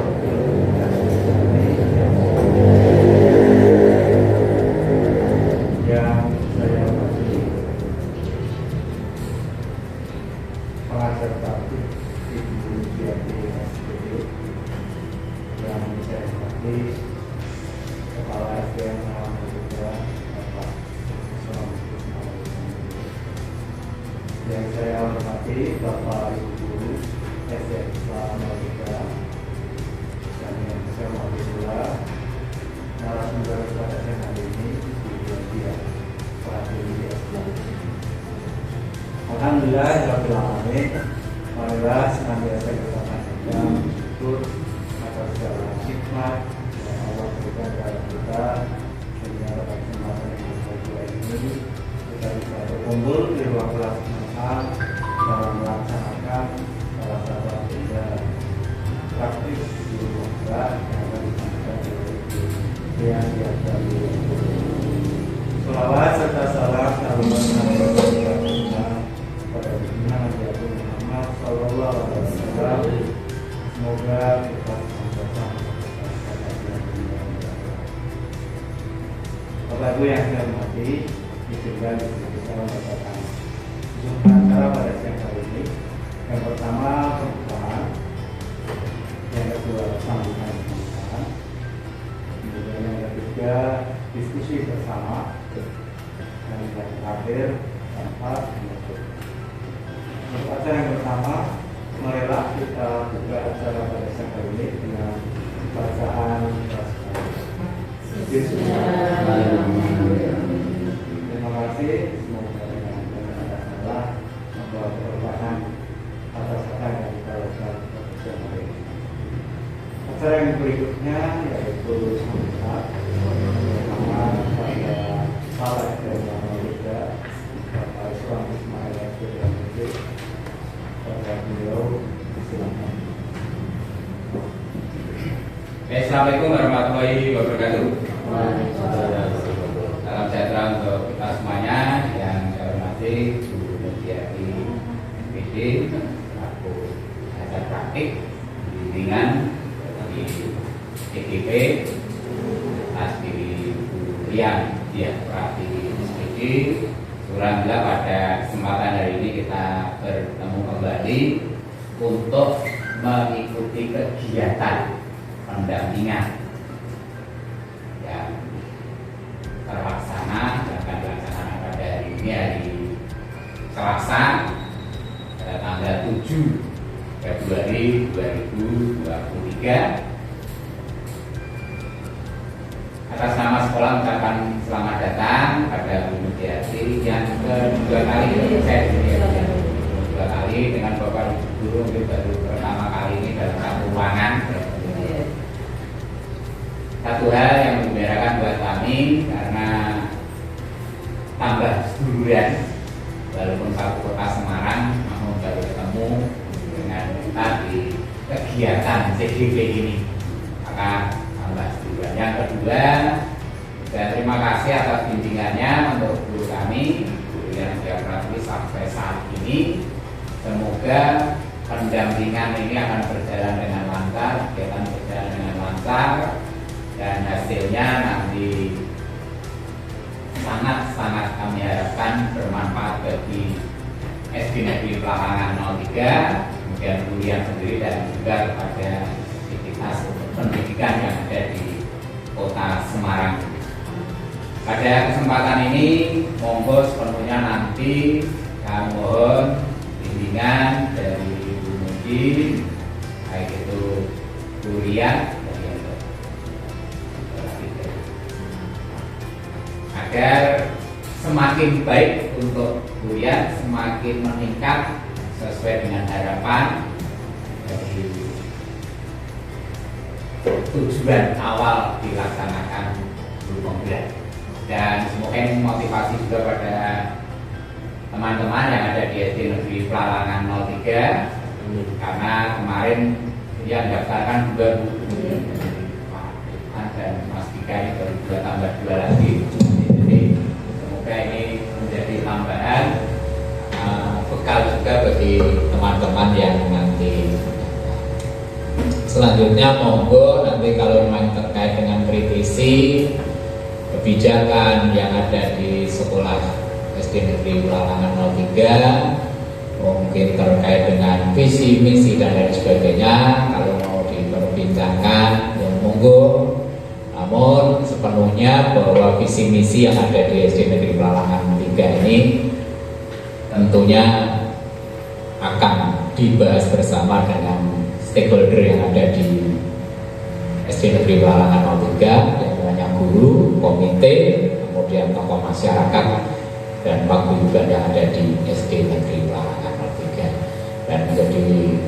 Yang saya hormati pengajar praktik Ibu Diati SPD, yang saya hormati Kepala SDM Alhamdulillah Bapak Assalamualaikum warahmatullahi. Yang saya hormati Bapak Ibu Guru SMK Alhamdulillah, dan yang saya hormati pula narasumber pada siang hari ini, Ibu Dia Pratili. Alhamdulillah, Rabbil Alamin. Marilah senantiasa kita panjatkan syukur atas segala hikmat yang Allah berikan kepada kita, sehingga pada kesempatan yang berbahagia ini kita bisa berkumpul di ruang kelas mental dalam melaksanakan salah satu agenda praktik di ruang kelas yang akan disampaikan oleh Ibu yang diakali. Selawat serta salam pada Nabi Muhammad Sallallahu Alaihi Wasallam. Semoga kita senantiasa Bapak Ibu yang saya hormati, izinkan kita membacakan jumlah acara pada siang hari ini. Yang pertama pembukaan, yang kedua sambutan pembukaan, kemudian yang ketiga diskusi bersama, dan yang terakhir tanpa penutup. Untuk acara yang pertama, marilah kita buka acara pada siang hari ini dengan bacaan Bismillahirrahmanirrahim. Terima kasih. Semoga dengan ada salah membawa perubahan atas apa yang kita lakukan pada siang hari ini. Acara yang berikutnya yaitu sambutan bersama pada Kepala SDM Alhamdulillah Bapak Islam Ismail SPD. Pada beliau silakan. Assalamualaikum warahmatullahi wabarakatuh. Salam sejahtera untuk kita semuanya. Yang saya hormati Bu Diati SPD, selaku pengajar praktik bimbingan di EGP atas diri Bu Rian Pratili SPD. Alhamdulillah pada kesempatan hari ini kita bertemu kembali untuk mengikuti kegiatan pendampingan yang terlaksana dan akan dilaksanakan pada hari ini, hari Selasa, pada tanggal 7 Februari 2023. Atas nama sekolah mengucapkan selamat datang pada Bu Diati yang kedua kali saya kedua kali dengan Bapak Guru, mungkin baru pertama kali ini dalam satu ruangan. Satu hal yang membanggakan buat kami karena tambah seduluran, walaupun satu kota Semarang, namun baru ketemu dengan kita di kegiatan CGV ini, maka tambah seduluran. Yang kedua, dan terima kasih atas bimbingannya untuk guru kami, Bu Rian Pratili sampai saat ini. Semoga pendampingan ini akan berjalan dengan lancar, kegiatan berjalan dengan lancar, dan hasilnya nanti sangat-sangat kami harapkan bermanfaat bagi SD Negeri Pelarangan 03, kemudian Bu Rian sendiri, dan juga kepada aktivitas pendidikan yang ada di Kota Semarang. Pada kesempatan ini, monggo sepenuhnya nanti kami mohon bimbingan dari Bu Muji, baik itu Bu Rian, agar semakin baik untuk Bu Rian, semakin meningkat sesuai dengan harapan dari tujuan awal dilaksanakan guru pembelajaran. Dan semoga ini motivasi juga pada teman-teman yang ada di SD Negeri Pelarangan 03, karena kemarin yang daftarkan juga Bu dan Mas Dika ini baru 2 tambah 2 lagi. Jadi semoga ini menjadi tambahan bekal juga bagi teman-teman yang nanti. Selanjutnya monggo nanti kalau memang terkait dengan kritisi kebijakan yang ada di sekolah SD Negeri Pelalangan 03, mungkin terkait dengan visi misi dan lain sebagainya, kalau mau diperbincangkan ya monggo. Namun sepenuhnya bahwa visi misi yang ada di SD Negeri Pelalangan 3 ini tentunya akan dibahas bersama dengan stakeholder yang ada di SD Negeri Pelalangan 03, yang namanya guru, komite, kemudian tokoh masyarakat dan paguyuban yang ada di SD Negeri Pelalangan 03, dan menjadi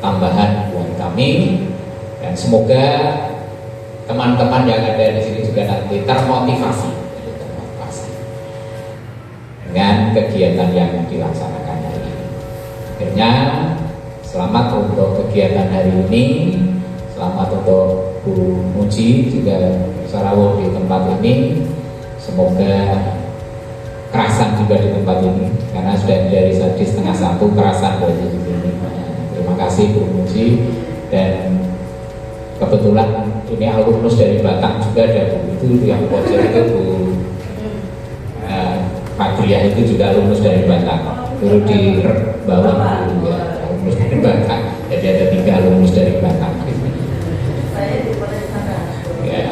tambahan buat kami, dan semoga teman-teman yang ada di sini juga nanti termotivasi dengan kegiatan yang dilaksanakan hari ini. Akhirnya selamat untuk kegiatan hari ini, selamat untuk Bu Muji juga sarawuh di tempat ini. Semoga kerasan juga di tempat ini, karena sudah dari tadi 12:30 kerasan dari di sini. Terima kasih Bu Muji, dan kebetulan ini alumnus dari Batang juga ada Bu, itu yang pojok itu Bu Fadriah itu juga alumnus dari Batang, dulu di bawah dulu ya, alumnus dari Batang, jadi ada 3 alumnus dari Batang. Saya di sana. Ya,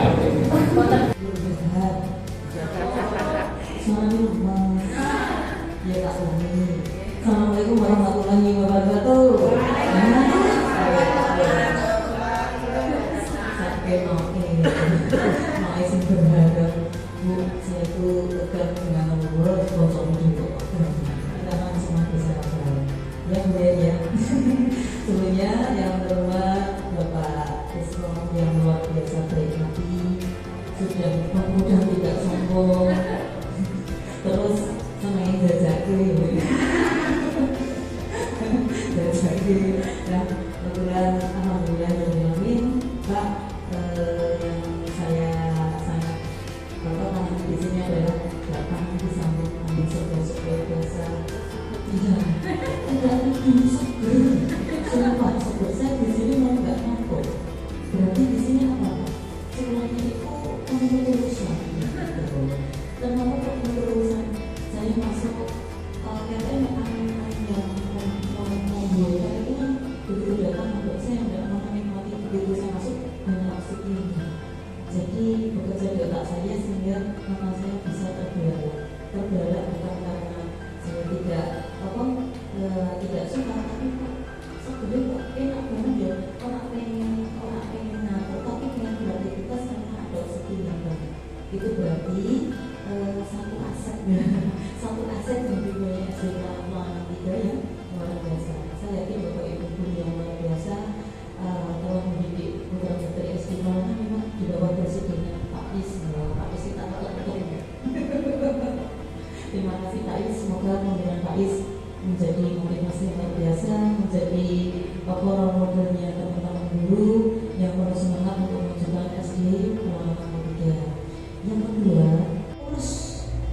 Assalamualaikum warahmatullahi wabarakatuh. Saya mau izin berhadap Bu, saya itu tegak dengan ngobrol bosok untuk kita kan semua bisa ngobrol. Ya Bu ya. Sebelumnya yang terhormat Bapak Islam yang luar biasa baik hati, sudah mudah tidak sombong, terus senang jajaki. Nah, kebetulan alhamdulillah Pak, yang saya sangat bapak di sini adalah Bapak disambut ambil sebuah biasa. Tidak sumpah sebut saya di sini mau nggak ngaku. Berarti di sini apa? Semuanya itu pengurusan. Dan apa pengurusan? Saya masuk KTM yang membuat itu kan begitu datang untuk saya tidak mau menikmati, begitu saya masuk hanya oksigen. Jadi bekerja di otak saya sehingga mata saya bisa terbelalak bukan karena saya tidak suka, tapi sebenarnya kok enak banget ya, orang pengen ngatur tapi dengan beraktivitas karena ada oksigen yang banyak. Itu berarti satu aset yang dimiliki SD Pelalangan 3 yang luar biasa. Saya yakin Bapak Ibu guru yang luar biasa telah mendidik putra-putri SD Pelalangan memang di bawah presidennya Pak Is. Pak Is kita betul. Terima kasih Pak Is, semoga pembinaan Pak Is menjadi motivasi yang luar biasa, menjadi role modelnya teman-teman guru yang perlu semangat untuk memajukan SD Pelalangan 3. Yang kedua, urus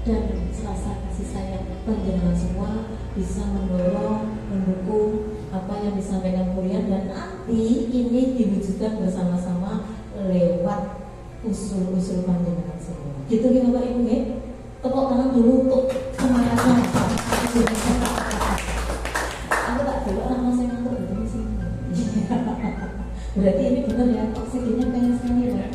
dan rasa kasih sayang panjenengan semua bisa mendorong, mendukung apa yang disampaikan Kurian, dan nanti ini diwujudkan bersama-sama lewat usul-usul panjenengan semua. Gitu ya Bapak Ibu ya. Tepuk tangan dulu untuk semangatnya. Aku tak dulu nama saya ngantuk dari sini. Berarti ini benar ya, oksigennya pengen sekali ya,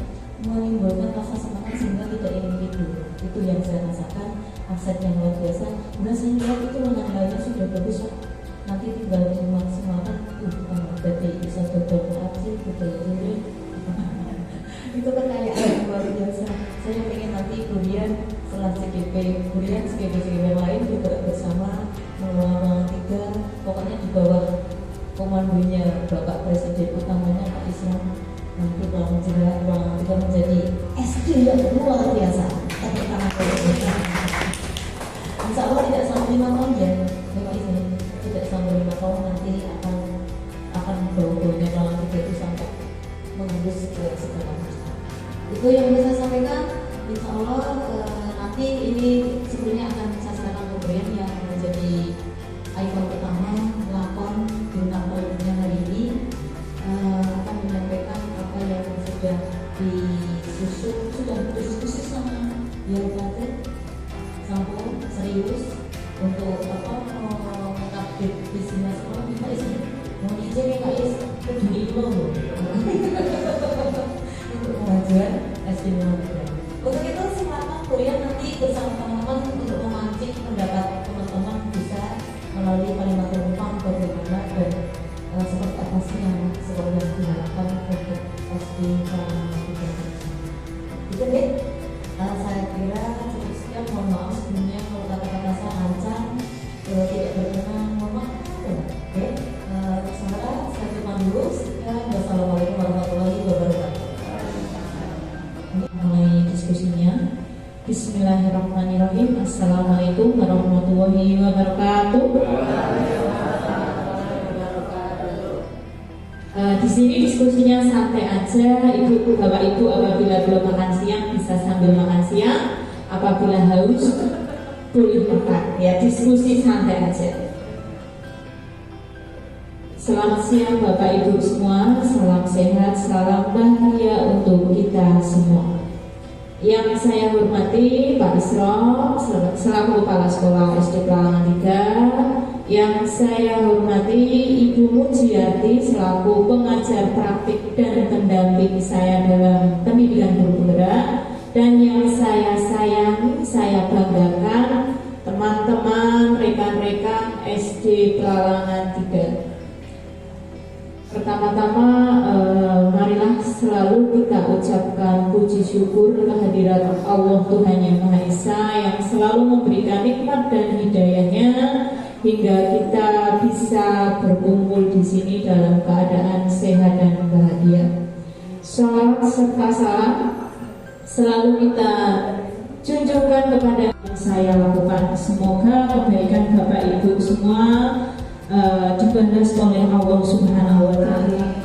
menimbulkan rasa semangat sehingga tidak ingin tidur. Itu yang saya rasakan, aset yang luar biasa. Kemudian saya lihat itu lengan-lengannya sudah bagus, nanti tinggal cuma semangat. Berarti bisa beberapa sih, betul-betul. Itu kekayaan yang luar biasa. Saya pengen nanti kemudian setelah CGP, kemudian CGP lain juga bersama mengelola 3, pokoknya di bawah komandonya Bapak Presiden utamanya Pak Islam. Nanti kalau Pelalangan 3 menjadi SD yang luar biasa. Tepuk tangan bersama. Insya Allah tidak sampai 5 tahun ya, Bapak Islam. Tidak sampai 5 tahun nanti akan bau-baunya Pelalangan 3 itu sampai menembus ke segala macam. Itu yang bisa saya sampaikan. Insya Allah nanti ini sebenarnya akan saya serahkan pemberian yang menjadi ikon pertama, lakon bintang tamunya hari ini. istimewa negara. Untuk itu silakan kuliah nanti bersama teman-teman untuk memancing pendapat teman-teman bisa melalui kalimat rumpang bagaimana dan seperti apa sih yang sebenarnya diharapkan untuk SD itu deh. Saya kira cukup sekian, mohon maaf sebelumnya kalau kata-kata saya ancam tidak berkenan, mohon maaf. Oke, saya cuma dulu. Sekian, wassalamualaikum warahmatullahi wabarakatuh. Mulai diskusinya. Bismillahirrahmanirrahim. Assalamualaikum warahmatullahi wabarakatuh. Di sini diskusinya santai aja, ibu bapak ibu apabila belum makan siang bisa sambil makan siang, apabila haus boleh makan. Ya, diskusi santai aja. Selamat siang bapak ibu semua, salam sehat, salam bahagia untuk kita semua. Yang saya hormati Pak Isro selaku Kepala Sekolah SD Pelalangan 3, yang saya hormati Ibu Mujiati selaku pengajar praktik dan pendamping saya dalam pendidikan guru penggerak, dan yang saya sayangi, saya banggakan teman-teman rekan-rekan SD Pelalangan 3. Pertama-tama marilah selalu kita ucapkan puji syukur kehadirat Allah Tuhan Yang Maha Esa yang selalu memberikan nikmat dan hidayahnya hingga kita bisa berkumpul di sini dalam keadaan sehat dan bahagia. Shalawat serta salam selalu kita junjungkan kepada yang saya lakukan. Semoga kebaikan Bapak Ibu semua dibalas oleh Allah Subhanahu wa Ta'ala.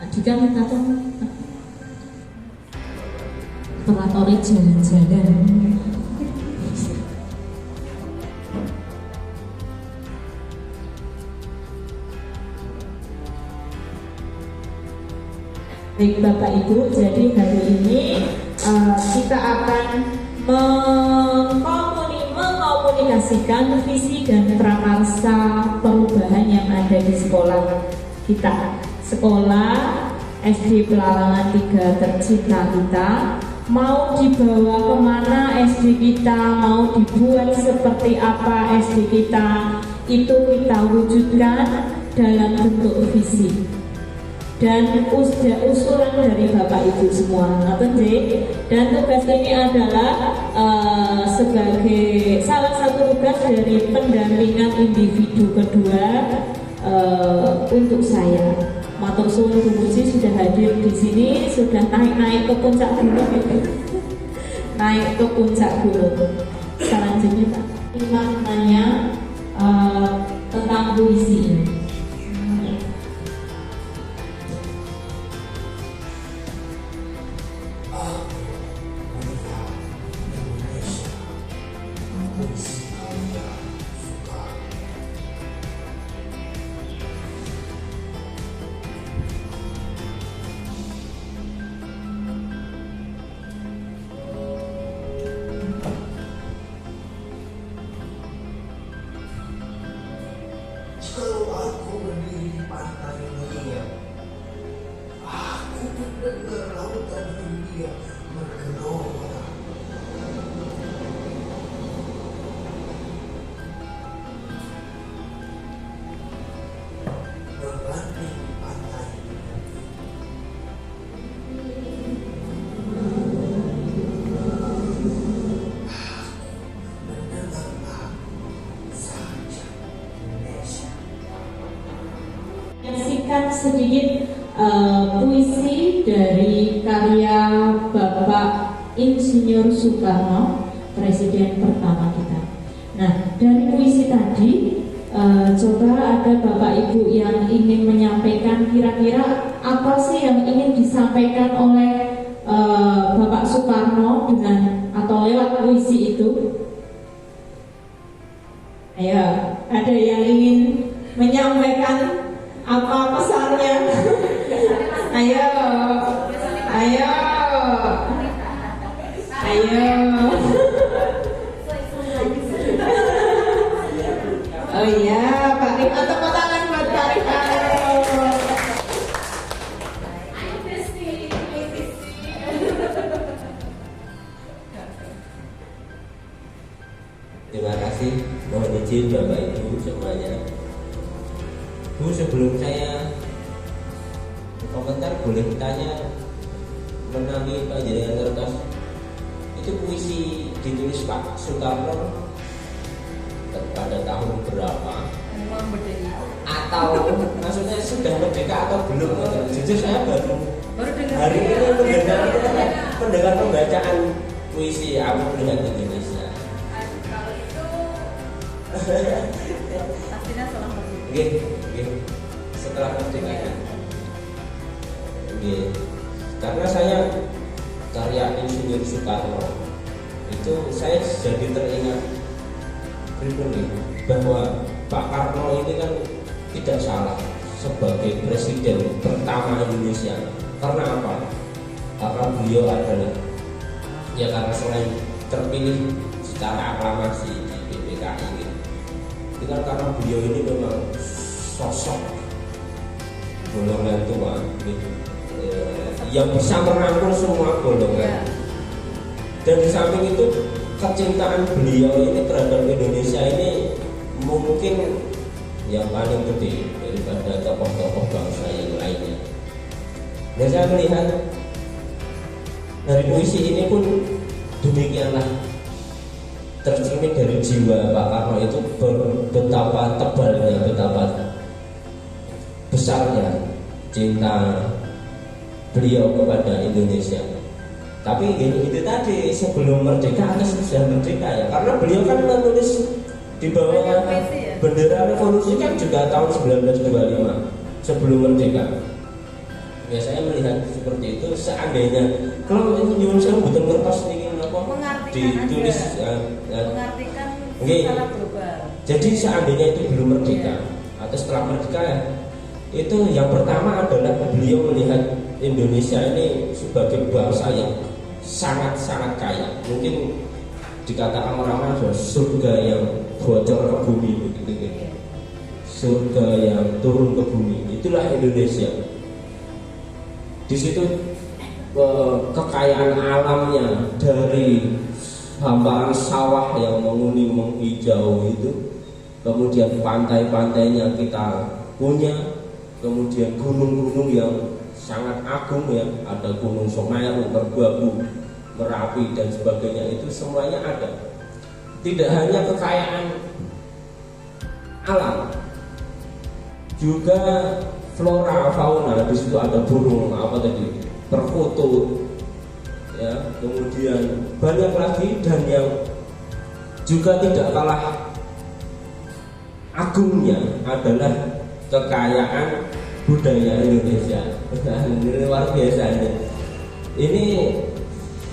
Adika minta tolong operatornya jalan-jalan. Baik Bapak Ibu, jadi hari ini kita akan mengkomunikasikan visi dan prakarsa perubahan yang ada di sekolah kita. Sekolah SD Pelalangan 3 tercinta kita mau dibawa kemana SD kita, mau dibuat seperti apa SD kita, itu kita wujudkan dalam bentuk visi dan usulan dari Bapak Ibu semua. Dan tugas ini adalah sebagai salah satu tugas dari pendampingan individu kedua untuk saya. Matur suwun Bu Muji sudah hadir di sini, sudah naik ke puncak gunung itu. Naik ke puncak gunung. Selanjutnya Pak, maknanya tentang puisi ini. Kalau aku berdiri di pantai India, aku mendengar lautan India bergelora. Berbanding pantai mendengarlah saja Indonesia. Menyaksikan sedikit puisi dari karya Bapak Insinyur Soekarno, Presiden pertama kita. Nah, dari puisi tadi, coba ada Bapak Ibu yang ingin menyampaikan kira-kira apa sih yang ingin disampaikan oleh Bapak Soekarno dengan atau lewat puisi itu? Ayo, ada yang ingin menyampaikan apa pesannya? Ayo, ayo, ayo. Oh iya, Pak Rima, tepuk tangan buat Pak Bu semuanya. Bu, sebelum saya komentar boleh tanya menawi Pak Jenderal Kertas itu puisi ditulis Pak Soekarno pada tahun berapa? Atau maksudnya sudah merdeka atau belum? Jujur saya baru hari ini mendengar pembacaan puisi Aku Melihat Indonesia. Kalau itu pastinya salah satu. Setelah merdeka ya. Karena saya karya Insinyur Soekarno itu saya jadi teringat bahwa Pak Karno ini kan tidak salah sebagai presiden pertama Indonesia. Karena apa? Karena beliau adalah karena selain terpilih secara aklamasi di PPKI gitu. Itu kan karena beliau ini memang sosok golongan tua gitu, yang bisa merangkul semua golongan. Dan di samping itu kecintaan beliau ini terhadap Indonesia ini mungkin yang paling gede daripada tokoh-tokoh bangsa yang lainnya. Dan saya melihat dari puisi ini pun demikianlah tercermin dari jiwa Pak Karno itu betapa tebalnya, betapa besarnya cinta beliau kepada Indonesia. Tapi itu tadi sebelum merdeka atau sudah merdeka ya, karena beliau kan menulis di bawah bendera revolusi kan juga tahun 1925 sebelum merdeka. Ya saya melihat seperti itu. Seandainya kalau nyuwun saya betul ngertos ini apa ditulis mengartikan skala global. Jadi seandainya itu belum merdeka atau setelah merdeka ya, itu yang pertama adalah beliau melihat Indonesia ini sebagai bangsa yang sangat-sangat kaya. Mungkin dikatakan orang-orang adalah surga yang bocor ke bumi begitu gitu. Surga yang turun ke bumi, itulah Indonesia. Di situ kekayaan alamnya, dari hamparan sawah yang menguning menghijau itu, kemudian pantai-pantainya kita punya, kemudian gunung-gunung yang sangat agung ya, ada Gunung Semeru, Merbabu, Merapi dan sebagainya, itu semuanya ada. Tidak hanya kekayaan alam, juga flora fauna. Di situ ada burung apa tadi, perkutut ya, kemudian banyak lagi. Dan yang juga tidak kalah agungnya adalah kekayaan budaya Indonesia. Ini luar biasa ini. Ini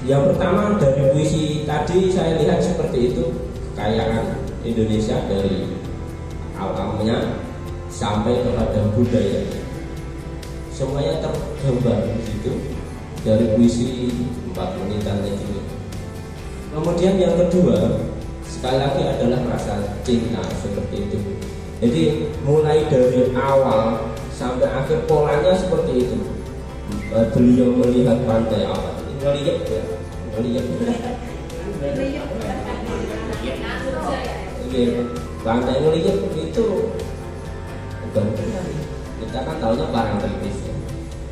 yang pertama dari puisi tadi saya lihat seperti itu, kekayaan Indonesia dari alamnya sampai kepada budaya, semuanya tergambar di situ dari puisi 4 menitan itu. Kemudian yang kedua sekali lagi adalah rasa cinta seperti itu. Jadi mulai dari awal sampai akhir polanya seperti itu. Beliau melihat pantai apa? Ngelihat ya, ngelihat. Pantai ngelihat itu bukan benar. Kita kan tahunya barang kritis ya.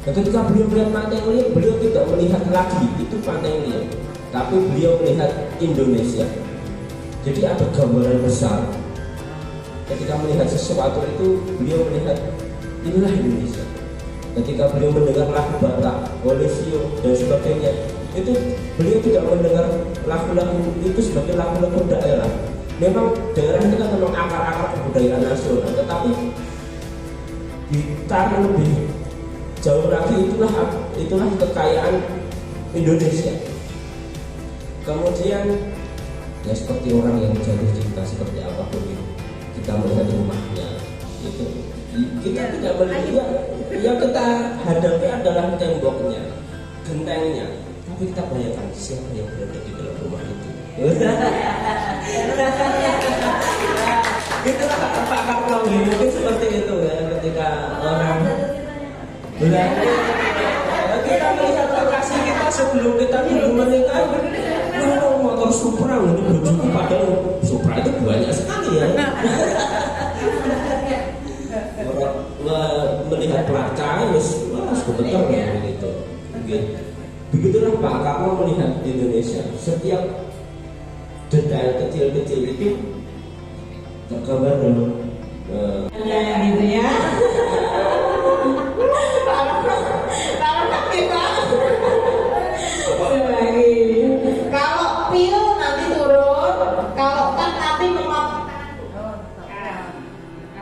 Ketika beliau melihat pantai ngelihat, beliau tidak melihat lagi itu pantai ngelihat, tapi beliau melihat Indonesia. Jadi ada gambaran besar. Ketika melihat sesuatu itu, beliau melihat inilah Indonesia. Ketika beliau mendengar lagu Batak, Olesio dan sebagainya, itu beliau tidak mendengar lagu-lagu itu sebagai lagu-lagu daerah. Memang daerah itu kan memang akar-akar kebudayaan nasional, tetapi ditarik lebih jauh lagi, itulah kekayaan Indonesia. Kemudian ya seperti orang yang jatuh cinta seperti apapun itu, kita melihat rumahnya itu, kita tidak melihat yang kita hadapi adalah temboknya, gentengnya, tapi kita bayangkan siapa yang berada di dalam rumah itu. Itulah Pak Karno mungkin seperti itu ya, ketika orang kita melihat lokasi kita sebelum kita dulu menikah, Kalau motor Supra ini bojoku padahal Supra itu banyak sekali ya. Melihat pelacak wah sebentar begitu. Begitulah Pak kalau melihat Indonesia, setiap detail kecil-kecil itu tergambar dalam gitu ya. Kalau pil nanti turun, kalau kan nanti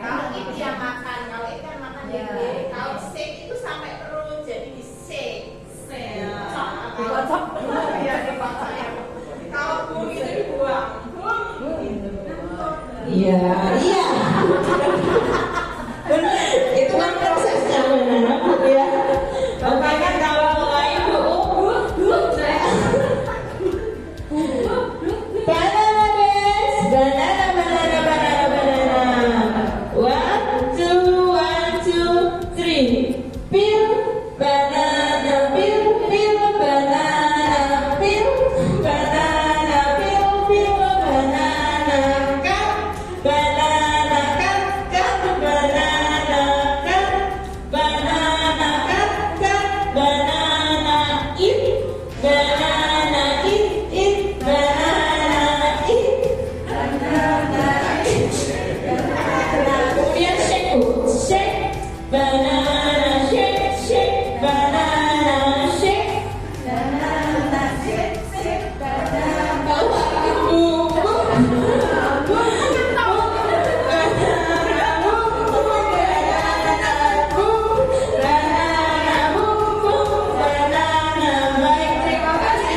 Kalau itu yang makan, kalau itu yang makan ya. Kalau shake itu sampai turun jadi di shake. Dikocok. Iya dikocok. Kalau bung itu dibuang. iya. Itu kan prosesnya benar ya. Makanya kalau mulai banana guys, banana. 1, 2, 1, 2, 3. Peel banana, peel banana, peel banana, peel banana, cut banana, cut banana, cut banana, cut banana, eat banana, eat banana, eat banana, kemudian shake banana, shake banana, shake bawa baik, terima kasih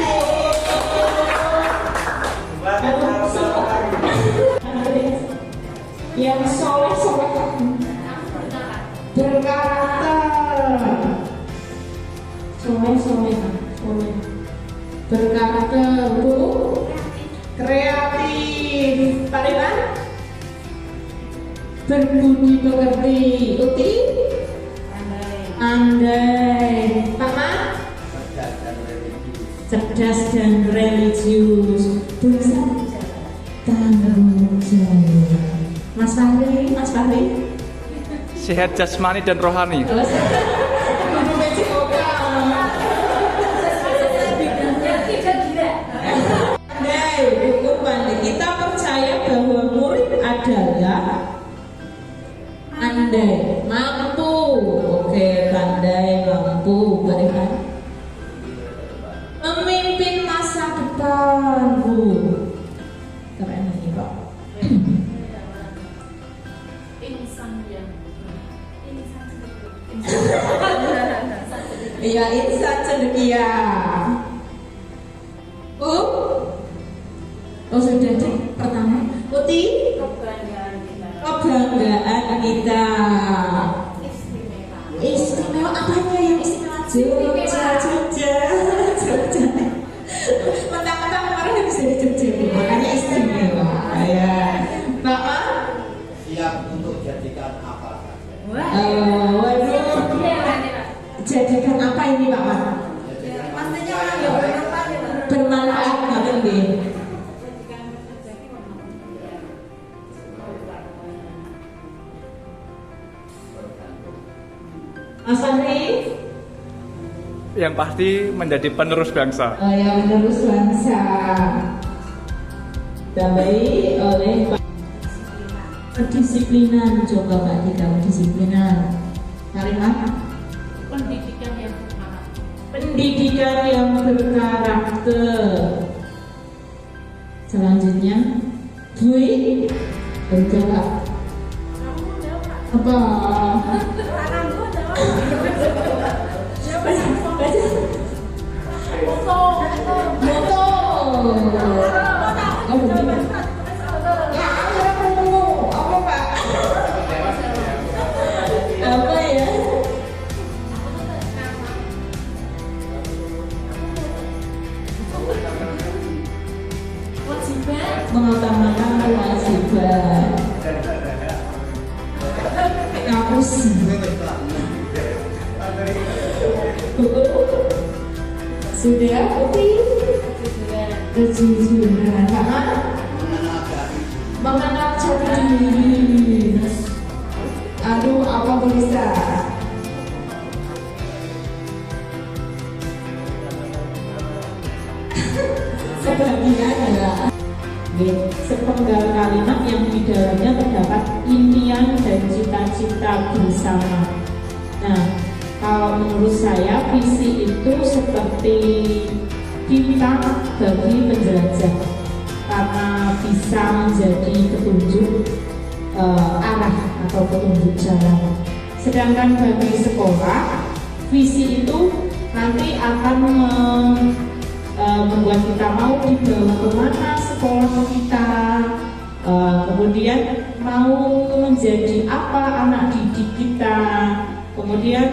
yang soleh berkarakter, berkarakter, Bu, kreatif, Pak Riman, berbudi pekerti, Uti, andai, Pak Man, cerdas dan religius, bisa tanggung jawab. Mas Fahri, Sehat jasmani dan rohani. Kita percaya bahwa murid adalah andai, mampu. Oke, pandai, mampu, berikan memimpin masa depan, Bu. Keren ini, Pak. Iya, insan cendekia. Oh sudah deh, pertama Uti, kebanggaan kita. Istimewa apanya yang istimewa? Jogja. Mentang-mentang kemarin habis dari Jogja, makanya istimewa. Ya, Pak Ma? Siap untuk jadikan apa saja. Waduh. Jadikan apa ini Pak Ma? Pastinya orang yang bermanfaat ya, Pak. Bermanfaat banget nih. Mas Fahri? Yang pasti menjadi penerus bangsa. Oh ya, penerus bangsa. Damai oleh Pak. Kedisiplinan, coba Pak kita kedisiplinan. Karimah? Pendidikan yang berkarakter. Selanjutnya, Bui berjawab. Apa? Moto. Oh, benar. Ya, apa Pak? Apa ya? Mengutamakan kewajiban. Kampus. Sudah, Uti? kejujuran, karena mengenal jati diri. Aduh, apa bisa? Sebagian adalah sepenggal kalimat yang di dalamnya terdapat impian dan cita-cita bersama. Nah, kalau menurut saya visi itu seperti bintang bagi penjelajah, karena bisa menjadi petunjuk arah atau petunjuk jalan. Sedangkan bagi sekolah, visi itu nanti akan membuat kita mau dibawa kemana sekolah kita, kemudian mau menjadi apa anak didik kita, kemudian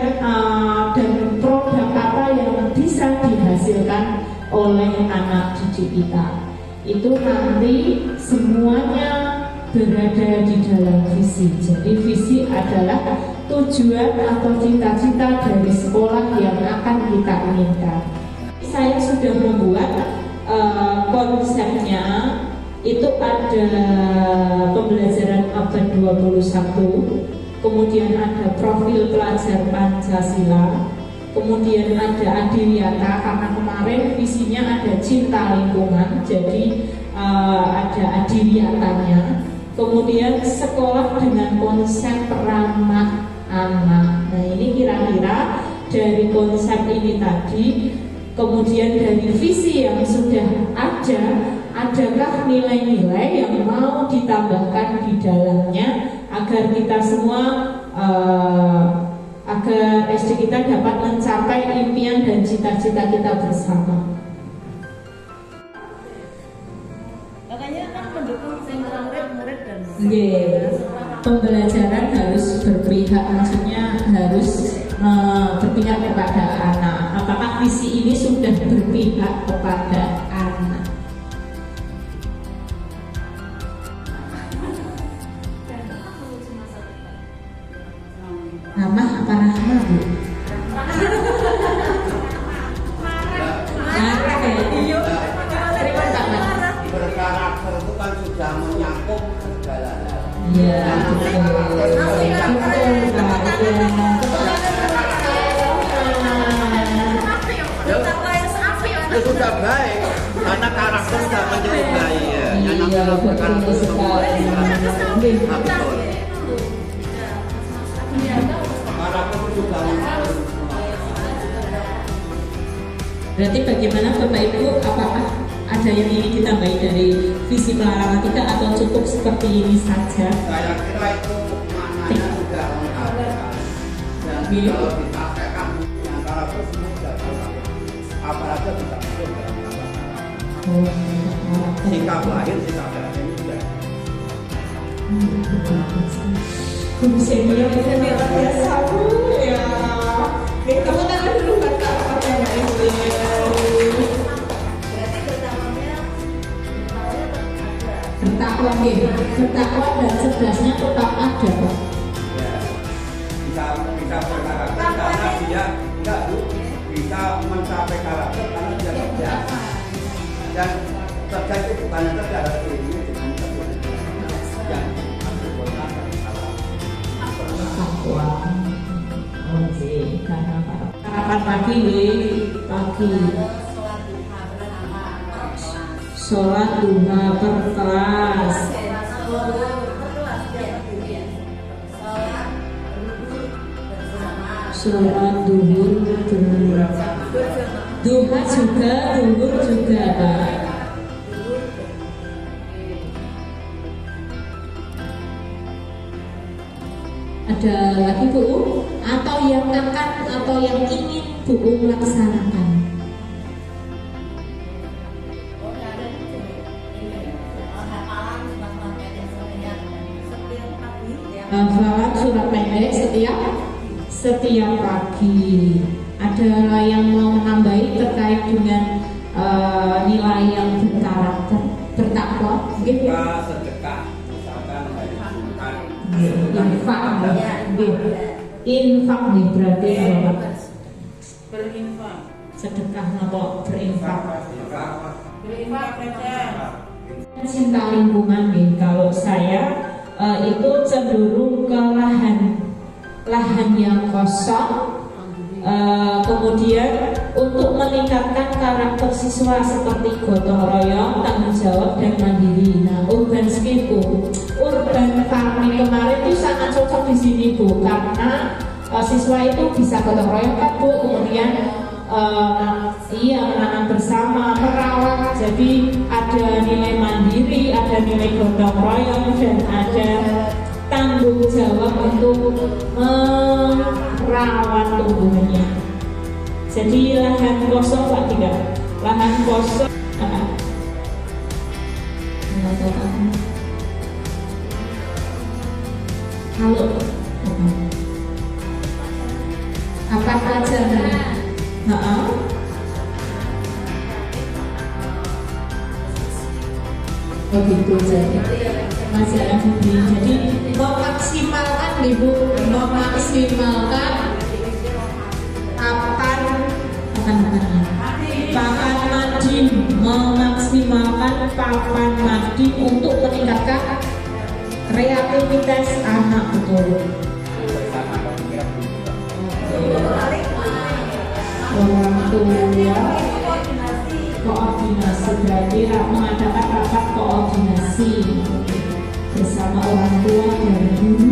dan produk apa yang bisa dihasilkan oleh anak didik kita. Itu nanti semuanya berada di dalam visi. Jadi visi adalah tujuan atau cita-cita dari sekolah yang akan kita inginkan. Saya sudah membuat konsepnya, itu ada pembelajaran abad 21, kemudian ada profil pelajar Pancasila, kemudian ada adiwiyata, karena kemarin visinya ada cinta lingkungan, jadi ada adiwiyatanya, kemudian sekolah dengan konsep ramah anak. Nah, ini kira-kira dari konsep ini tadi. Kemudian dari visi yang sudah ada, adakah nilai-nilai yang mau ditambahkan di dalamnya agar kita semua, agar SD kita dapat mencapai impian dan cita-cita kita bersama. Makanya kan mendukung murid dan pembelajaran harus berpihak, maksudnya harus berpihak kepada anak. Apakah visi ini sudah berpihak kepada anak? Nama apa Rahma, Bu? Berkarakter itu kan sudah menyangkut segalanya. Iya, Ya sudah baik, karena karakter sudah menjadi baik ya. Yang namanya berkarakter itu betul. Karakter itu sudah Berarti bagaimana Bapak Ibu, apakah ada yang ingin ditambahi dari visi Pelarangatika atau cukup seperti ini saja? Saya kira itu maknanya sudah lengkap. Dan kalau dipraktekkan yang karakter semua sudah tahu apa aja bisa masuk dalam karakter. Sikap lahir, sikap batin juga. Guru senior biasa ya. Kamu kan dulu kata apa-apa itu. Bertakwa dan cerdasnya tetap ada, Pak. Ya, bisa berkarakter karena dia enggak Bu, bisa mencapai karakter karena dia cerdas. Dan cerdas itu bukan cerdas, harus ini dengan cerdas yang berguna dari takwa. Oke, karena harapan pagi. Sholat duha per kelas. Sholat duhur duha juga, duhur juga, Pak. Ada lagi Bu? Atau yang akan atau yang ingin Bu melaksanakan? Hafalan surat pendek setiap pagi. Ada yang mau menambahi terkait dengan nilai yang berkarakter bertakwa? Kita sedekah, misalkan dari Tuhan. Infak nih berarti berinfak. sedekah nopo berinfak. Cinta lingkungan nih, kalau saya itu cenderung ke lahan yang kosong, kemudian untuk meningkatkan karakter siswa seperti gotong royong, tanggung jawab dan mandiri. Nah, urban skill, urban farming kemarin itu sangat cocok di sini Bu, karena siswa itu bisa gotong royong kan Bu, kemudian menanam bersama, merawat, jadi ada nilai mandiri, ada nilai gotong royong, dan ada tanggung jawab untuk merawat tumbuhannya. Jadi lahan kosong Pak tidak, lahan kosong. Halo, apa pelajarannya? Begitu jadi masih ada jadi memaksimalkan Ibu, memaksimalkan pakan madi, memaksimalkan pakan madi untuk meningkatkan kreativitas anak betul. Orang tua koordinasi berarti mengadakan rapat koordinasi bersama orang tua dan guru.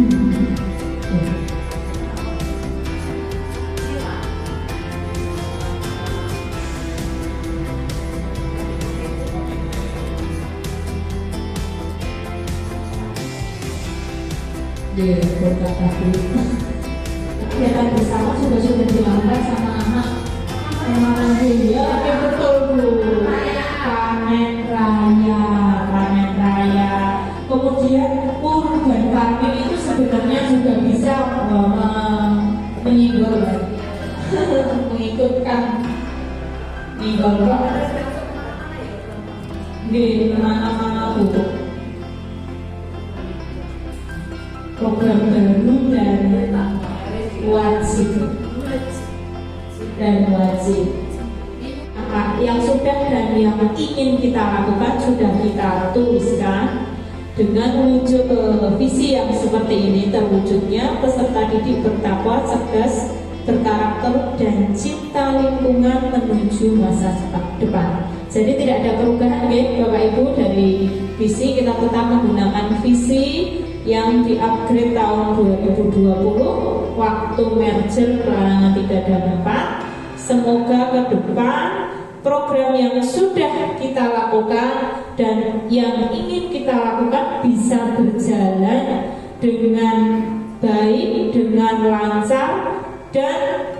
Kegiatan bersama sudah dilakukan sama anak. Ya, betul Bu. Panen raya. Kemudian urban farming itu sebenarnya juga bisa mengikutkan di mana-mana Bu. Program baru dan wajib yang sudah dan yang ingin kita lakukan sudah kita tuliskan dengan menuju ke visi yang seperti ini. Terwujudnya peserta didik bertakwa, cerdas, berkarakter dan cinta lingkungan menuju masa depan. Jadi tidak ada perubahan ya Bapak Ibu, dari visi kita tetap menggunakan visi yang di-upgrade tahun 2020 waktu merger pelarangan 3 dan 4. Semoga ke depan program yang sudah kita lakukan dan yang ingin kita lakukan bisa berjalan dengan baik, dengan lancar, dan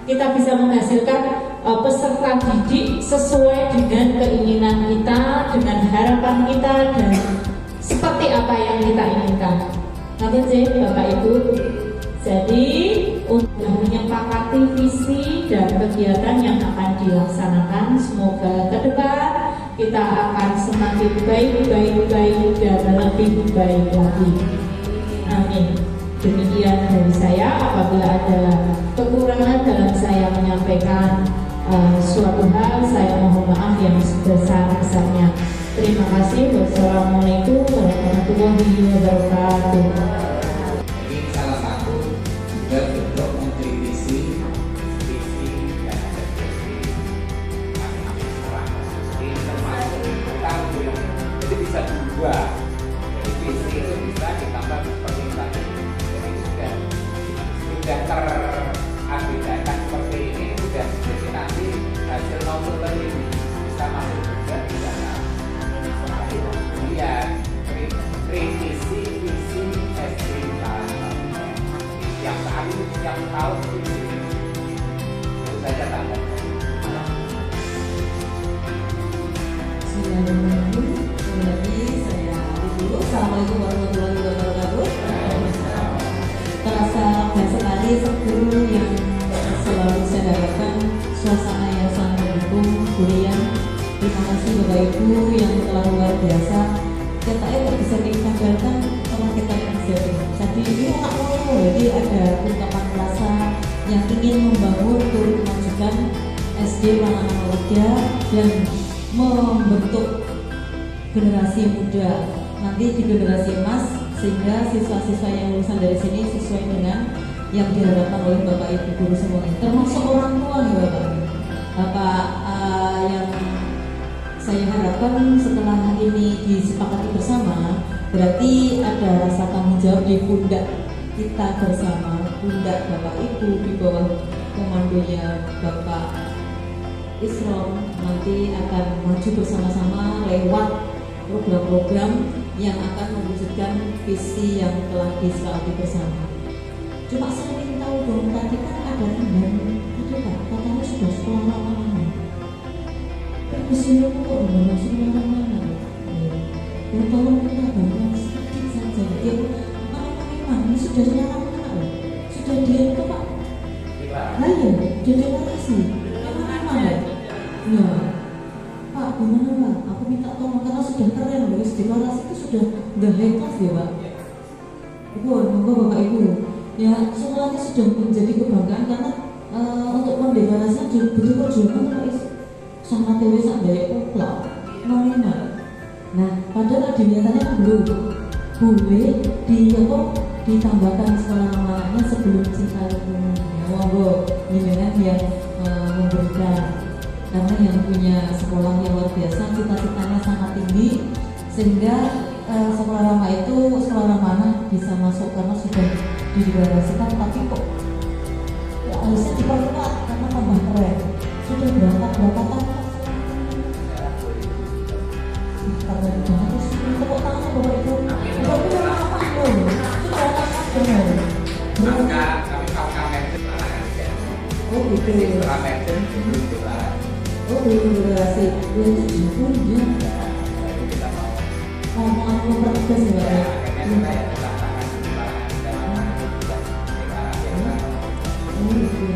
kita bisa menghasilkan peserta didik sesuai dengan keinginan kita, dengan harapan kita, dan seperti apa yang kita inginkan. Nanti Bapak Ibu, jadi untuk menyepakati visi dan kegiatan yang akan dilaksanakan, semoga ke depan kita akan semakin baik dan lebih baik lagi. Amin. Demikian dari saya. Apabila ada kekurangan dalam saya menyampaikan suatu hal, saya mohon maaf yang sebesar-besarnya. Terima kasih. Wassalamualaikum warahmatullahi wabarakatuh. Ini salah satu juga bentuk mengkritisi visi dan eksekusi masing-masing orang. Ini termasuk tahu yang jadi bisa diubah. Jadi visi itu bisa ditambah seperti tadi. Jadi sudah teragendakan seperti ini, sudah jadi nanti hasil novel ini bisa masuk juga di dalam. Kemudian kritisi visi yang saat ini yang tahu itu saja tanda. Assalamualaikum warahmatullahi wabarakatuh. Terasa baik sekali seru yang selalu saya dapatkan, suasana yang sangat mendukung, berian. Terima kasih Bapak Ibu yang telah luar biasa. KTM bisa ditampilkan kalau kita terjadi. Jadi ini jadi ada ungkapan rasa yang ingin membangun turut memajukan SD anak-anak muda dan membentuk generasi muda nanti di generasi emas, sehingga siswa-siswa yang lulusan dari sini sesuai dengan yang diharapkan oleh Bapak Ibu guru semuanya, termasuk orang tua nih Bapak. Yang saya harapkan setelah ini disepakati bersama, berarti ada rasa tanggung jawab di pundak kita bersama, pundak Bapak Ibu di bawah komandonya Bapak Isrom nanti akan maju bersama-sama lewat program-program yang akan mewujudkan visi yang telah disepakati bersama. Cuma saya ingin tahu dong, tadi kan ada teman itu Pak, katanya sudah sekolah lama-lama. Di sini kok belum masuk mana-mana. Ya tolong kita bantu sedikit saja. Ya memang ini sudah nyala mana? Sudah dia itu Pak. Nah ya, deklarasi. Mana? Ya, Pak, gimana Pak? Aku minta tolong karena sudah keren loh. Deklarasi itu sudah high class ya Pak. Ibu, monggo Bapak Ibu. Ya, semuanya sudah menjadi kebanggaan karena untuk mendeklarasikan butuh perjuangan Pak sama TW sampai uplah nominal. Nah, padahal dilihatannya belum boleh ditambahkan sekolah anak-anaknya sebelum cinta lingkungan. Monggo jenengan yang memberikan, karena yang punya sekolah yang luar biasa, cita-citanya sangat tinggi sehingga sekolah ramah itu sekolah ramah bisa masuk karena sudah dideklarasikan, tapi kok ya, harusnya diperkuat karena tambah keren. Sudah berapa tahun? Karena di sana terus tepuk tangan Bapak Ibu. Bapak Ibu apa loh? Sudah apa benar? Oh gitu. Oh belum deklarasi. Ya itu jujur ya. Ngomong mempertegas ya. Oh gitu.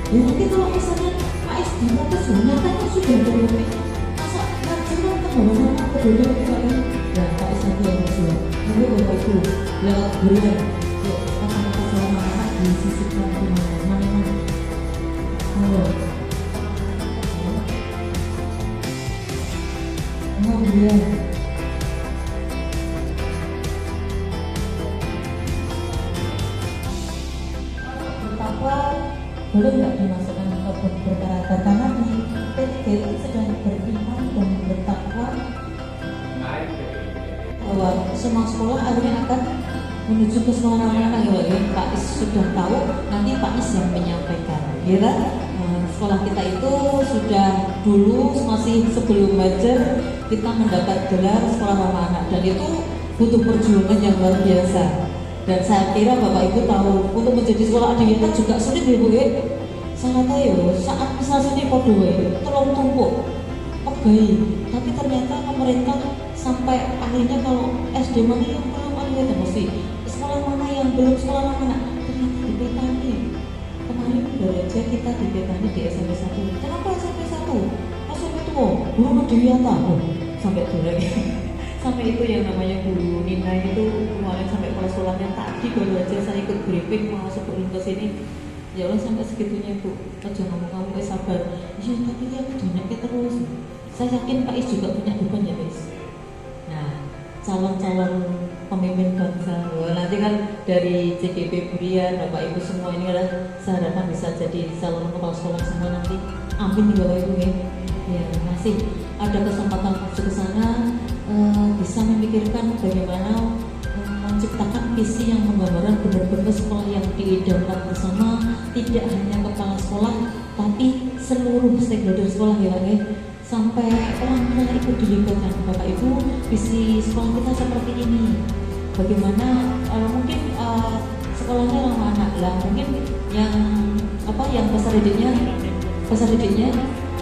Ya nanti kalau misalnya Pak Is di atas nyata kan sudah ada masa cuma kebawasan kedua kita ini ya Pak Is nanti yang berjuang nanti Bapak Ibu lewat berian yuk kata-kata selama anak disisipkan di mana-mana. Oh berian betapa boleh nggak dimasukkan ke berkarakter karena di P3 itu sedang beriman dan bertakwa bahwa semua sekolah akhirnya akan menuju ke sekolah anak-anak ya Pak Is sudah tahu, nanti Pak Is yang menyampaikan ya kan? Sekolah kita itu sudah dulu masih sebelum merger kita mendapat gelar sekolah ramah anak dan itu butuh perjuangan yang luar biasa. Dan saya kira Bapak Ibu tahu untuk menjadi sekolah adiwiyata juga sulit ya Bu ya. Sangat tahu saat misalnya kodwe tolong tumpuk pegai, tapi ternyata pemerintah sampai akhirnya kalau SD mana yang belum adiwiyata mesti sekolah mana yang belum sekolah mana ternyata dipetani. Kemarin baru aja kita dipetani di SMP 1. Kenapa SMP 1? SMP itu belum adiwiyata sampai dulu sampai itu yang namanya Bu Nina itu kemarin sampai sekolahnya tadi baru aja saya ikut briefing mau sebelum ke sini. Ya Allah sampai segitunya Bu, aja ngomong kamu sabar. Ya tapi dia dinamika terus. Saya yakin Pak Is juga punya beban ya Is. Nah calon-calon pemimpin bangsa, nanti kan dari CGP Burian, Bapak Ibu semua ini adalah saya harapkan bisa jadi calon kepala sekolah semua nanti. Amin ya Bapak Ibu ya. Ya masih ada kesempatan masuk ke sana. Bisa memikirkan bagaimana menciptakan visi yang menggambarkan benar-benar sekolah yang diidamkan bersama, tidak hanya kepala sekolah tapi seluruh stakeholder sekolah ya Pak ya. Sampai orang-orang ikut dilibatkan Bapak Ibu, visi sekolah kita seperti ini. Bagaimana mungkin sekolahnya ramah anak lah, mungkin yang peserta didiknya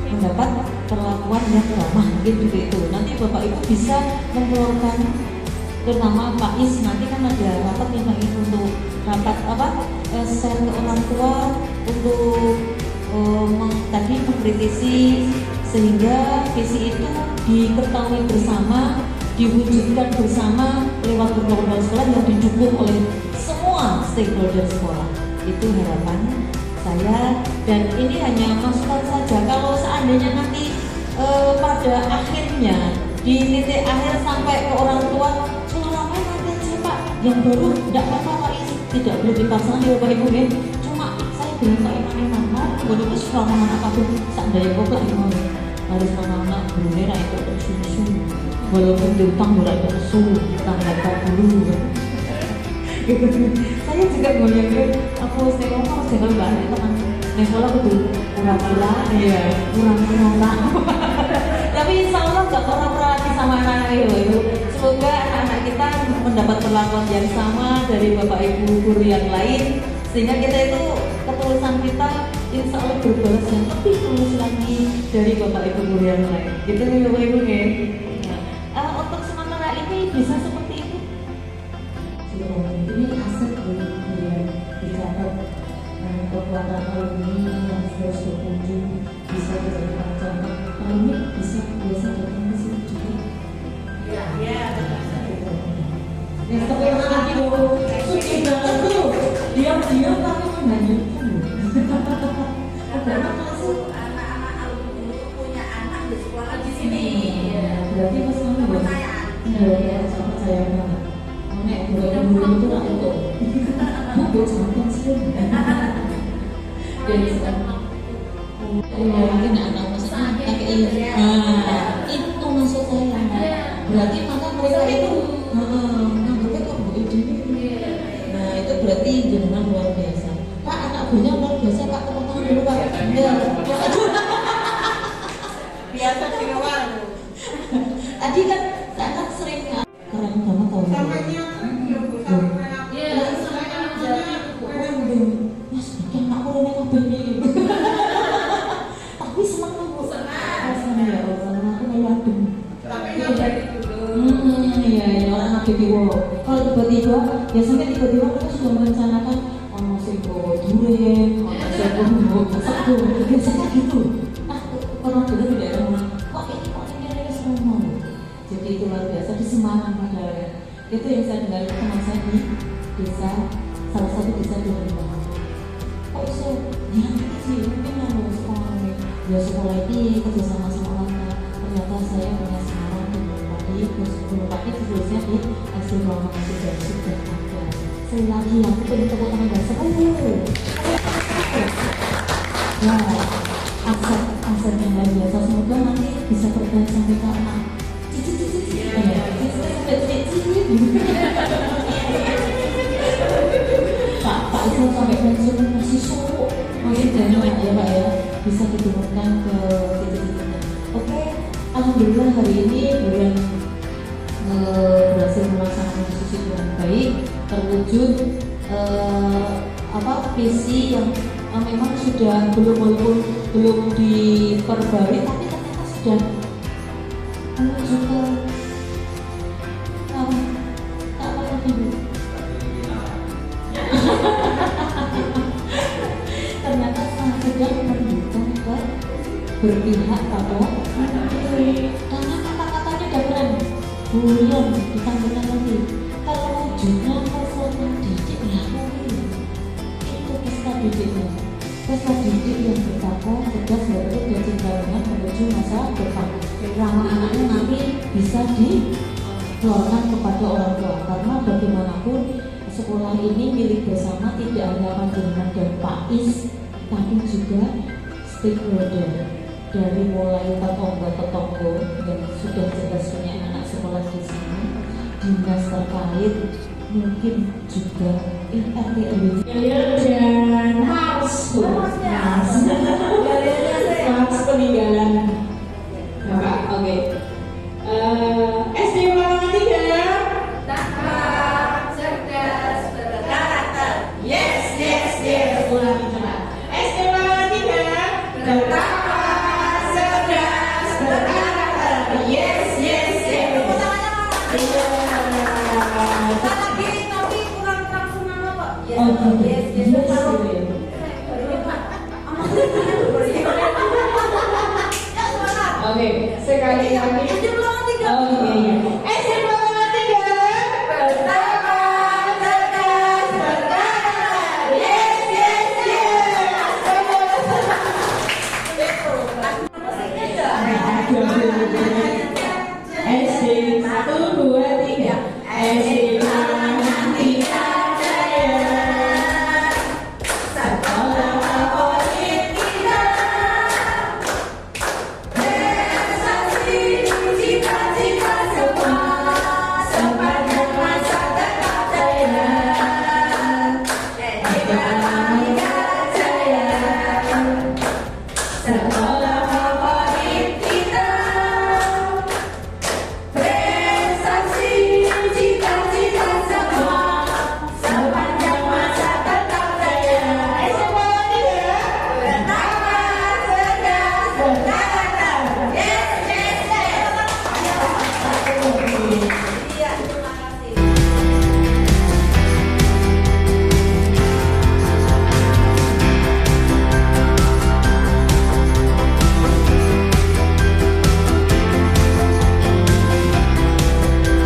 mendapat perlakuan yang ramah mungkin gitu itu. Nanti Bapak Ibu bisa mengeluarkan, terutama Pak Is nanti kan ada rapat nih Pak Is untuk rapat share ke orang tua untuk tadi mengkritisi sehingga visi itu diketahui bersama, diwujudkan bersama lewat program sekolah yang didukung oleh semua stakeholder sekolah. Itu harapan saya, dan ini hanya masukan saja. Kalau seandainya nanti pada akhirnya di titik akhir sampai ke orang tua selama nanti aja Pak yang baru tidak apa-apa Pak Is, tidak boleh dipaksakan ya Bapak Ibu ya. Cuma saya bilang Pak Iman mau baru itu selama anak kabur seandainya kok Pak Iman harus anak bener itu susu walaupun diutang berat itu tanggal 40. Saya juga ngomongin aku ngomong jangan bahas itu kan sekolah itu pura-pura ya kurang-kurang tapi insya Allah gak pura-pura lagi sama anak-anak itu. Semoga anak-anak kita mendapat perlakuan yang sama dari Bapak Ibu guru yang lain, sehingga kita itu ketulusan kita insya Allah berbalas yang lebih tulus lagi dari Bapak Ibu guru yang lain. Gitu nih Bapak Ibu ya. Untuk sementara ini bisa seperti itu. Ini aset yang dicatat kekuatan alumni yang harus berkunjung bisa dijadikan contoh. Alumni bisa biasa datang ke sini juga. Ya. Yang seperti lagi dulu, suci banget tuh. Diam-diam tapi menanyakan. Karena masuk anak-anak alumni punya anak di sekolah di sini. Berarti mas kamu ya, saya banget. Nek dulu itu lah itu. Bukan sampai sih. Jadi mungkin anak maksudnya pakai ini. Itu maksud saya. Berarti maka mereka itu nganggapnya kok begitu. Nah itu berarti jenengan luar biasa. Pak anak buahnya luar biasa Pak, tepuk tangan dulu Pak. Biasa di luar. Tadi kan saya kan sering karena kamu tahu. Mas, bikin aku rene kabeh iki. Tapi seneng aku. Seneng ya Allah, aku ngeladen. Tapi nggak dari dulu. Iya, orang nabi kiwo. Kalau tiba-tiba, biasanya tiba-tiba kita sudah merencanakan ono sing bawa durian, ono sing bawa sagu, biasanya gitu. Orang dulu di daerah mana? Kok ini semua. Jadi itu luar biasa di Semarang padahal. Itu yang saya dengar teman saya di desa, salah satu desa di Lembang. Kok bisa? Ya sih, mungkin harus sekolah ini. Ya sekolah ini kerjasama sama orang tua. Ternyata saya punya Semarang di Gunung Pati sebelumnya di SD Muhammad dan sudah ada. Sekali lagi aku pengen tepuk tangan dan seru. Wow, aset yang luar biasa. Semoga nanti bisa berkait sampai ke anak. Pak Islam sampai pensiun masih suruh masih banyak ya Pak ya, bisa diturunkan ke titik-titiknya. Oke, alhamdulillah hari ini bulan berhasil melaksanakan diskusi dengan baik, terwujud visi yang memang sudah belum diperbarui tapi ternyata sudah menuju ke ternyata sudah menunjukkan ke berpihak pada karena kata-katanya udah keren, belum ditambahkan lagi kalau wujudnya peserta didik ya itu peserta didiknya, peserta didik yang bertakwa tegas berarti kecintaannya menuju masa depan ramah anaknya nanti bisa dikeluarkan kepada orang tua, karena bagaimanapun sekolah ini milik bersama, tidak hanya panjenengan dan Pak Is, tapi juga stakeholder dari mulai tetangga-tetangga yang sudah jelas punya anak sekolah di sini, dinas terkait, mungkin juga RT RW dan harus peninggalan Bapak. Oke. SD Ulangan 3 cerdas berkarakter. Yes. Ulangi coba. SD Ulangan 3 Betapa cerdas Oh, yes, gitu ya. Oke, sekali lagi